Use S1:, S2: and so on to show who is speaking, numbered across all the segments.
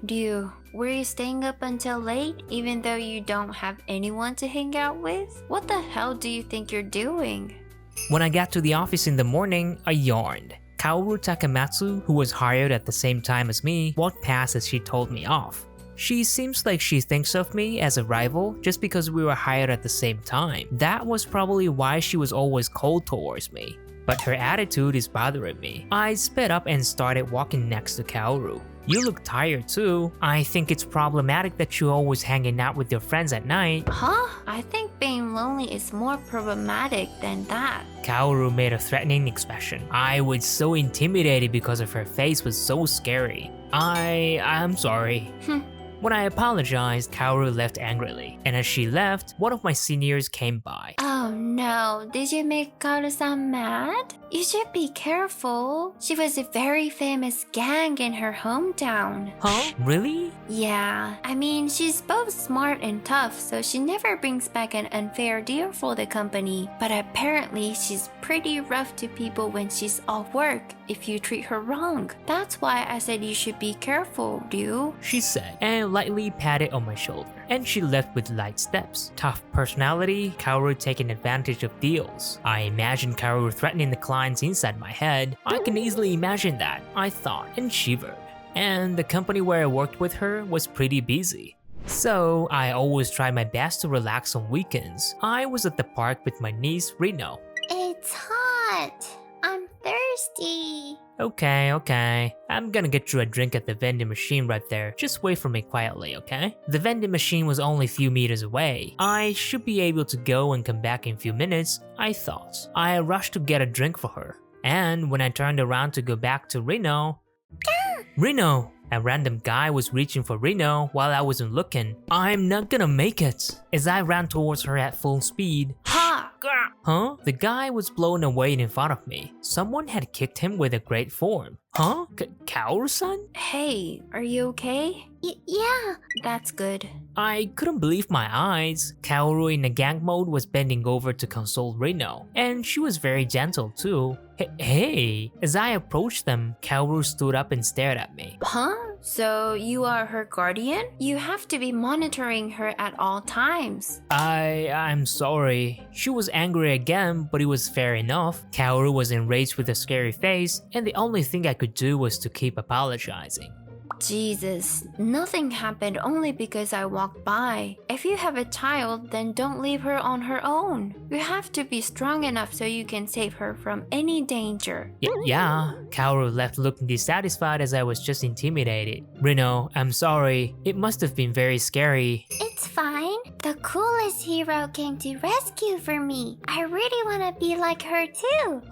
S1: Dude, were you staying up until late even though you don't have anyone to hang out with? What the hell do you think you're doing?
S2: When I got to the office in the morning, I yawned. Kaoru Takamatsu, who was hired at the same time as me, walked past as she told me off. She seems like she thinks of me as a rival just because we were hired at the same time. That was probably why she was always cold towards me. But her attitude is bothering me. I sped up and started walking next to Kaoru. You look tired too. I think it's problematic that you're always hanging out with your friends at night.
S1: Huh? I think being lonely is more problematic than that.
S2: Kaoru made a threatening expression. I was so intimidated because of her face was so scary. I'm sorry. When I apologized, Kaoru left angrily, and as she left, one of my seniors came by.
S1: Oh no, did you make Kaoru-san mad? You should be careful. She was a very famous gang in her hometown.
S2: Huh? Really?
S1: Yeah, I mean, she's both smart and tough, so she never brings back an unfair deal for the company. But apparently, she's pretty rough to people when she's off work if you treat her wrong. That's why I said you should be careful, Ryu.
S2: She said, and lightly patted on my shoulder. And she left with light steps. Tough personality, Kaoru taking advantage of deals. I imagined Kaoru threatening the clients inside my head. I can easily imagine that, I thought, and shivered. And the company where I worked with her was pretty busy. So I always tried my best to relax on weekends. I was at the park with my niece, Rino.
S1: It's hot. I'm thirsty.
S2: Okay. I'm gonna get you a drink at the vending machine right there. Just wait for me quietly, okay? The vending machine was only a few meters away. I should be able to go and come back in a few minutes, I thought. I rushed to get a drink for her. And when I turned around to go back to Rino... Rino! A random guy was reaching for Rino while I wasn't looking. I'm not gonna make it. As I ran towards her at full speed.
S1: Ha!
S2: Huh? The guy was blown away in front of me. Someone had kicked him with a great form. Huh? Kaoru-san?
S1: Hey, are you okay? Yeah. That's good.
S2: I couldn't believe my eyes. Kaoru in a gang mode was bending over to console Rino, and she was very gentle too. Hey! As I approached them, Kaoru stood up and stared at me.
S1: Huh? So you are her guardian? You have to be monitoring her at all times.
S2: I'm sorry. She was angry again, but it was fair enough. Kaoru was enraged with a scary face, and the only thing I could do was to keep apologizing.
S1: Jesus, nothing happened only because I walked by. If you have a child, then don't leave her on her own. You have to be strong enough so you can save her from any danger.
S2: Yeah. Kaoru left looking dissatisfied as I was just intimidated. Rino, I'm sorry. It must have been very scary.
S1: It's fine. The coolest hero came to rescue for me. I really want to be like her too.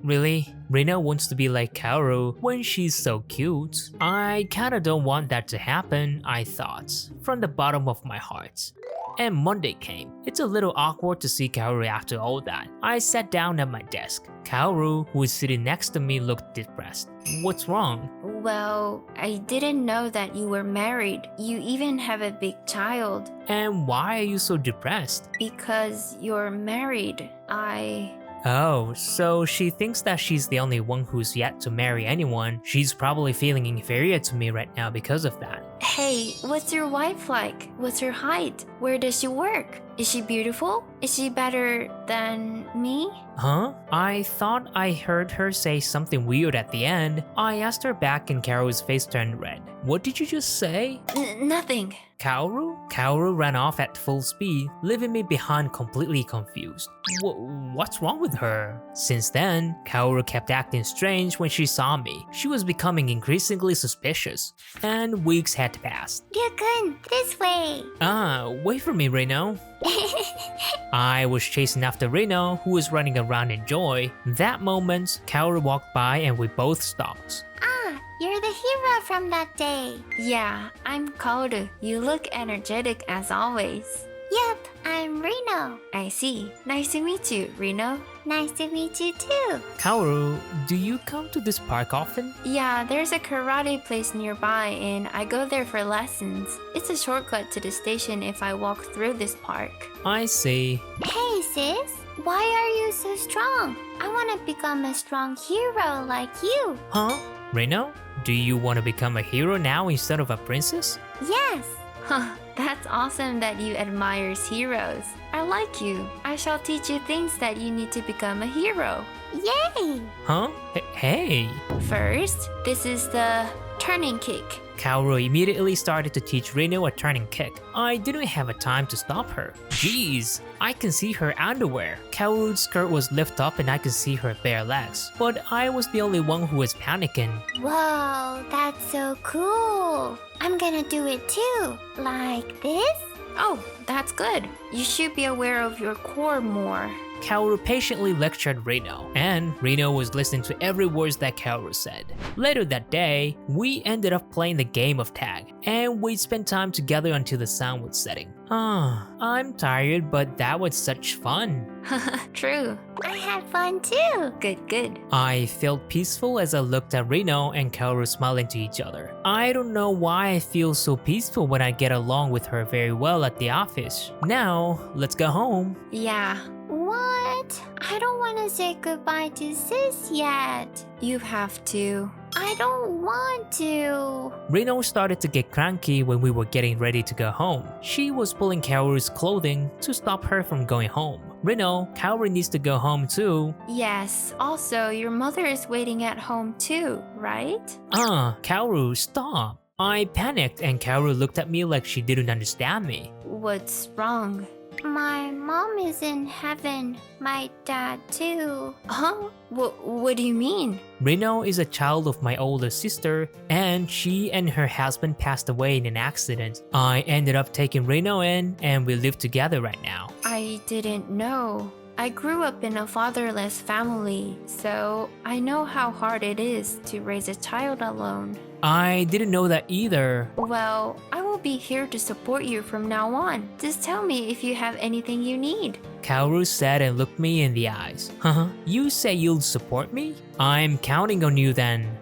S2: Really? Rino wants to be like Kaoru when she's so cute. I kinda don't want that to happen, I thought, from the bottom of my heart. And Monday came. It's a little awkward to see Kaoru after all that. I sat down at my desk. Kaoru, who was sitting next to me, looked depressed. What's wrong?
S1: Well, I didn't know that you were married. You even have a big child.
S2: And why are you so depressed?
S1: Because you're married.
S2: Oh, so she thinks that she's the only one who's yet to marry anyone. She's probably feeling inferior to me right now because of that.
S1: Hey, what's your wife like? What's her height? Where does she work? Is she beautiful? Is she better than me?
S2: Huh? I thought I heard her say something weird at the end. I asked her back and Kaoru's face turned red. What did you just say?
S1: Nothing.
S2: Kaoru? Kaoru ran off at full speed, leaving me behind completely confused. What's wrong with her? Since then, Kaoru kept acting strange when she saw me. She was becoming increasingly suspicious, and weeks had passed.
S1: Ryukun, this way.
S2: Wait for me, Rino. I was chasing after Rino, who was running around in joy. That moment, Kaoru walked by and we both stopped.
S1: You're the hero from that day. Yeah, I'm Kaoru. You look energetic as always. Yep, I'm Rino. I see. Nice to meet you, Rino. Nice to meet you too.
S2: Kaoru, do you come to this park often?
S1: Yeah, there's a karate place nearby and I go there for lessons. It's a shortcut to the station if I walk through this park.
S2: I see.
S1: Hey sis, why are you so strong? I want to become a strong hero like you.
S2: Huh? Rino? Do you want to become a hero now instead of a princess?
S1: Yes! Huh, that's awesome that you admires heroes. I like you. I shall teach you things that you need to become a hero. Yay!
S2: Huh? Hey!
S1: First, this is the turning kick.
S2: Kaoru immediately started to teach Reno a turning kick. I didn't have a time to stop her. Jeez, I can see her underwear. Kaoru's skirt was lifted up and I could see her bare legs. But I was the only one who was panicking.
S1: Whoa, that's so cool. I'm gonna do it too. Like this? Oh, that's good. You should be aware of your core more.
S2: Kaoru patiently lectured Reno, and Reno was listening to every word that Kaoru said. Later that day, we ended up playing the game of tag, and we spent time together until the sun was setting. I'm tired, but that was such fun.
S1: True. I had fun too. Good.
S2: I felt peaceful as I looked at Reno and Kaoru smiling to each other. I don't know why I feel so peaceful when I get along with her very well at the office. Now, let's go home.
S1: Yeah. What? I don't want to say goodbye to sis yet. You have to. I don't want to.
S2: Reno started to get cranky when we were getting ready to go home. She was pulling Kaoru's clothing to stop her from going home. Reno, Kaoru needs to go home too.
S1: Yes, also your mother is waiting at home too, right?
S2: Kaoru, stop. I panicked and Kaoru looked at me like she didn't understand me.
S1: What's wrong? My mom is in heaven. My dad too. Huh? What do you mean?
S2: Reno is a child of my older sister, and she and her husband passed away in an accident. I ended up taking Reno in, and we live together right now.
S1: I didn't know. I grew up in a fatherless family, so I know how hard it is to raise a child alone.
S2: I didn't know that either.
S1: Well, I will be here to support you from now on. Just tell me if you have anything you need.
S2: Kaoru said and looked me in the eyes. You say you'll support me? I'm counting on you then.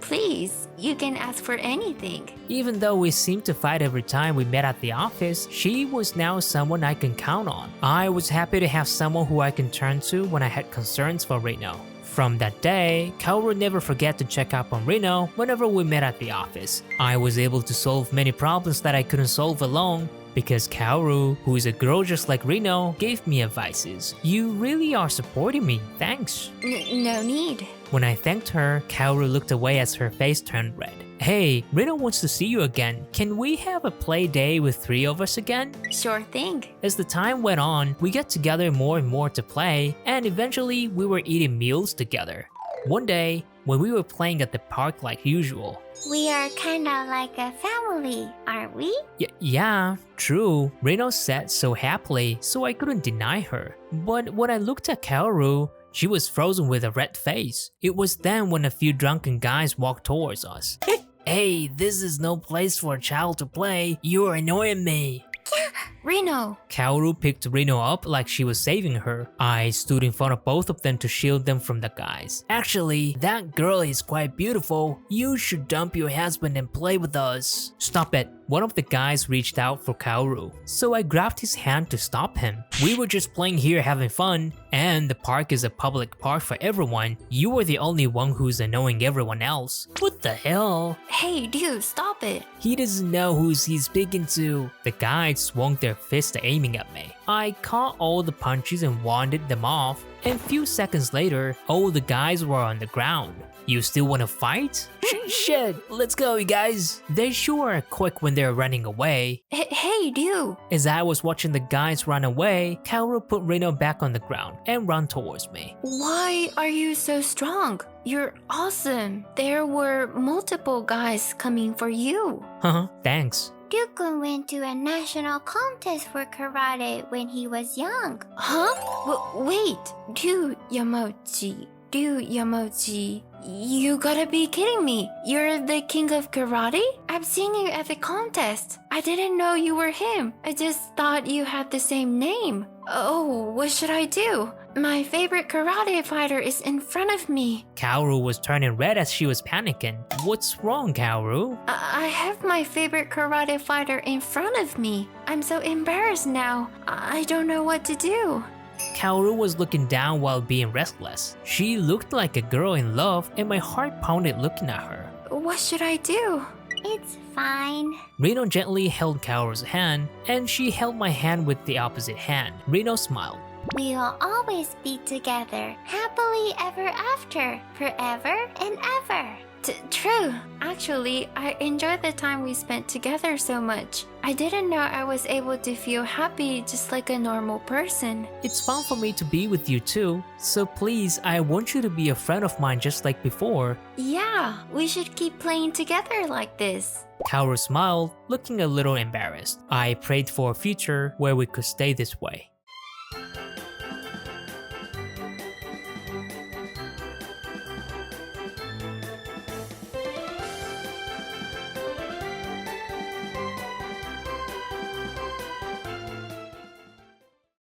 S1: Please, you can ask for anything.
S2: Even though we seemed to fight every time we met at the office, she was now someone I can count on. I was happy to have someone who I can turn to when I had concerns for Reno. From that day, Kaoru never forgot to check up on Reno whenever we met at the office. I was able to solve many problems that I couldn't solve alone because Kaoru, who is a girl just like Reno, gave me advices. You really are supporting me, thanks.
S1: No need.
S2: When I thanked her, Kaoru looked away as her face turned red. Hey, Reno wants to see you again. Can we have a play day with 3 of us again?
S1: Sure thing.
S2: As the time went on, we got together more and more to play, and eventually we were eating meals together. One day, when we were playing at the park like usual.
S1: We are kinda like a family, aren't we?
S2: Yeah, true. Reno said so happily, so I couldn't deny her. But when I looked at Kaoru, she was frozen with a red face. It was then when a few drunken guys walked towards us. Hey, this is no place for a child to play. You're annoying me.
S1: Reno!
S2: Kaoru picked Reno up like she was saving her. I stood in front of both of them to shield them from the guys. Actually, that girl is quite beautiful. You should dump your husband and play with us. Stop it. One of the guys reached out for Kaoru, so I grabbed his hand to stop him. We were just playing here having fun, and the park is a public park for everyone. You were the only one who's annoying everyone else. What the hell?
S1: Hey dude, stop it.
S2: He doesn't know who he's speaking to. The guys swung their fist aiming at me. I caught all the punches and warded them off, and few seconds later, all the guys were on the ground. You still wanna fight? Shit, let's go you guys. They sure are quick when they're running away.
S1: Hey dude.
S2: As I was watching the guys run away, Kaoru put Reno back on the ground and ran towards me.
S1: Why are you so strong? You're awesome. There were multiple guys coming for you.
S2: Thanks.
S1: Ryukun went to a national contest for karate when he was young. Huh? Wait, Dude Yamauchi, you gotta be kidding me. You're the king of karate? I've seen you at the contest. I didn't know you were him. I just thought you had the same name. Oh, what should I do? My favorite karate fighter is in front of me.
S2: Kaoru was turning red as she was panicking. What's wrong, Kaoru?
S1: I have my favorite karate fighter in front of me. I'm so embarrassed now. I don't know what to do.
S2: Kaoru was looking down while being restless. She looked like a girl in love and my heart pounded looking at her.
S1: what should I do?
S3: It's fine.
S2: Reno gently held Kaoru's hand, and she held my hand with the opposite hand. Reno smiled.
S3: We'll always be together, happily ever after, forever and ever.
S1: True. Actually, I enjoyed the time we spent together so much. I didn't know I was able to feel happy just like a normal person.
S2: It's fun for me to be with you too, so please, I want you to be a friend of mine just like before.
S1: Yeah, we should keep playing together like this.
S2: Kaoru smiled, looking a little embarrassed. I prayed for a future where we could stay this way.